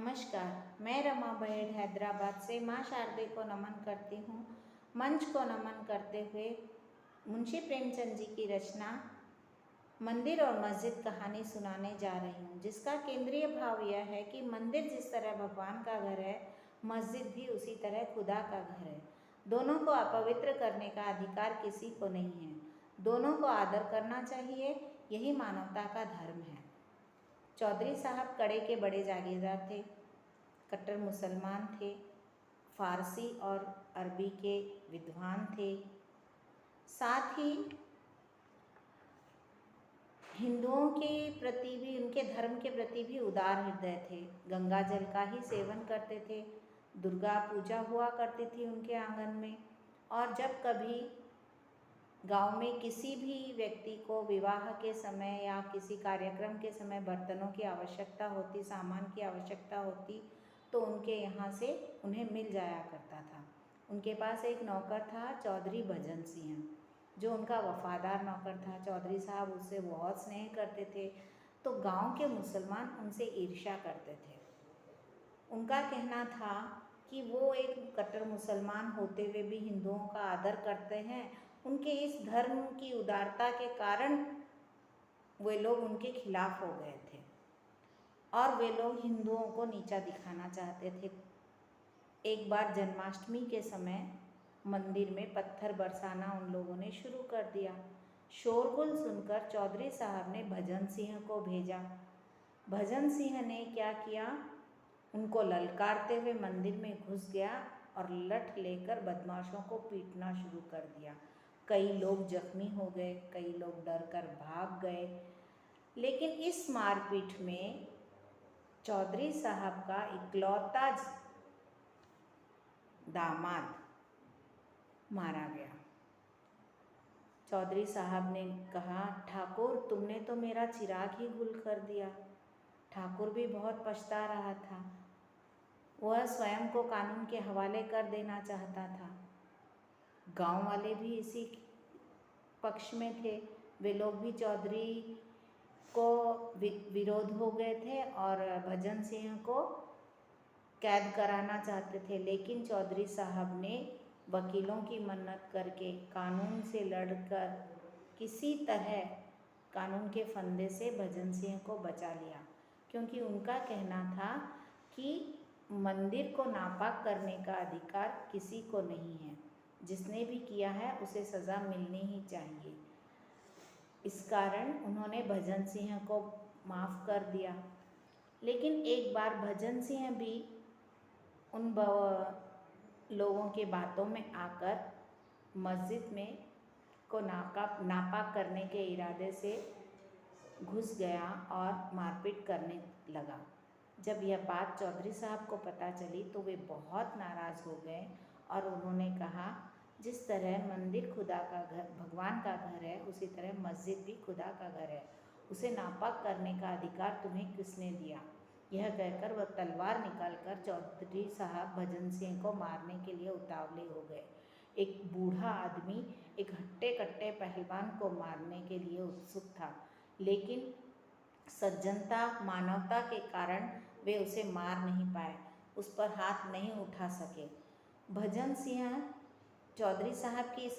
नमस्कार, मैं रमा बहेड़ हैदराबाद से माँ शारदे को नमन करती हूँ। मंच को नमन करते हुए मुंशी प्रेमचंद जी की रचना मंदिर और मस्जिद कहानी सुनाने जा रही हूँ, जिसका केंद्रीय भाव यह है कि मंदिर जिस तरह भगवान का घर है, मस्जिद भी उसी तरह खुदा का घर है। दोनों को अपवित्र करने का अधिकार किसी को नहीं है। दोनों को आदर करना चाहिए, यही मानवता का धर्म है। चौधरी साहब कड़े के बड़े जागीरदार थे, कट्टर मुसलमान थे, फारसी और अरबी के विद्वान थे। साथ ही हिंदुओं के प्रति भी, उनके धर्म के प्रति भी उदार हृदय थे। गंगा जल का ही सेवन करते थे। दुर्गा पूजा हुआ करती थी उनके आंगन में। और जब कभी गांव में किसी भी व्यक्ति को विवाह के समय या किसी कार्यक्रम के समय बर्तनों की आवश्यकता होती, सामान की आवश्यकता होती, तो उनके यहाँ से उन्हें मिल जाया करता था। उनके पास एक नौकर था, चौधरी भजन सिंह, जो उनका वफादार नौकर था। चौधरी साहब उससे बहुत स्नेह करते थे, तो गांव के मुसलमान उनसे ईर्ष्या करते थे। उनका कहना था कि वो एक कट्टर मुसलमान होते हुए भी हिंदुओं का आदर करते हैं। उनके इस धर्म की उदारता के कारण वे लोग उनके खिलाफ हो गए थे और वे लोग हिंदुओं को नीचा दिखाना चाहते थे। एक बार जन्माष्टमी के समय मंदिर में पत्थर बरसाना उन लोगों ने शुरू कर दिया। शोरगुल सुनकर चौधरी साहब ने भजन सिंह को भेजा। भजन सिंह ने क्या किया, उनको ललकारते हुए मंदिर में घुस गया और लठ लेकर बदमाशों को पीटना शुरू कर दिया। कई लोग जख्मी हो गए, कई लोग डर कर भाग गए। लेकिन इस मारपीट में चौधरी साहब का इकलौता दामाद मारा गया। चौधरी साहब ने कहा, ठाकुर तुमने तो मेरा चिराग ही गुल कर दिया। ठाकुर भी बहुत पछता रहा था। वह स्वयं को कानून के हवाले कर देना चाहता था। गांव वाले भी इसी पक्ष में थे। वे लोग भी चौधरी को विरोध हो गए थे और भजन सिंह को कैद कराना चाहते थे। लेकिन चौधरी साहब ने वकीलों की मन्नत करके, कानून से लड़कर किसी तरह कानून के फंदे से भजन सिंह को बचा लिया, क्योंकि उनका कहना था कि मंदिर को नापाक करने का अधिकार किसी को नहीं है। जिसने भी किया है उसे सज़ा मिलनी ही चाहिए। इस कारण उन्होंने भजन सिंह को माफ़ कर दिया। लेकिन एक बार भजन सिंह भी उन लोगों के बातों में आकर मस्जिद में को नापाक करने के इरादे से घुस गया और मारपीट करने लगा। जब यह बात चौधरी साहब को पता चली तो वे बहुत नाराज़ हो गए और उन्होंने कहा, जिस तरह मंदिर खुदा का घर, भगवान का घर है, उसी तरह मस्जिद भी खुदा का घर है। उसे नापाक करने का अधिकार तुम्हें किसने दिया? यह कहकर वह तलवार निकालकर चौधरी साहब भजन सिंह को मारने के लिए उतावले हो गए। एक बूढ़ा आदमी एक हट्टे कट्टे पहलवान को मारने के लिए उत्सुक था, लेकिन सज्जनता, मानवता के कारण वे उसे मार नहीं पाए, उस पर हाथ नहीं उठा सके। भजन सिंह चौधरी साहब की इस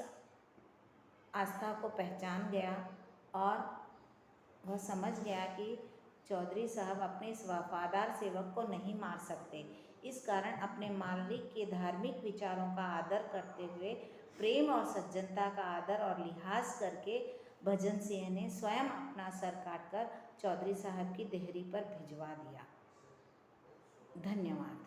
आस्था को पहचान गया और वह समझ गया कि चौधरी साहब अपने इस वफादार सेवक को नहीं मार सकते। इस कारण अपने मालिक के धार्मिक विचारों का आदर करते हुए, प्रेम और सज्जनता का आदर और लिहाज करके भजन सिंह ने स्वयं अपना सर काटकर चौधरी साहब की देहरी पर भिजवा दिया। धन्यवाद।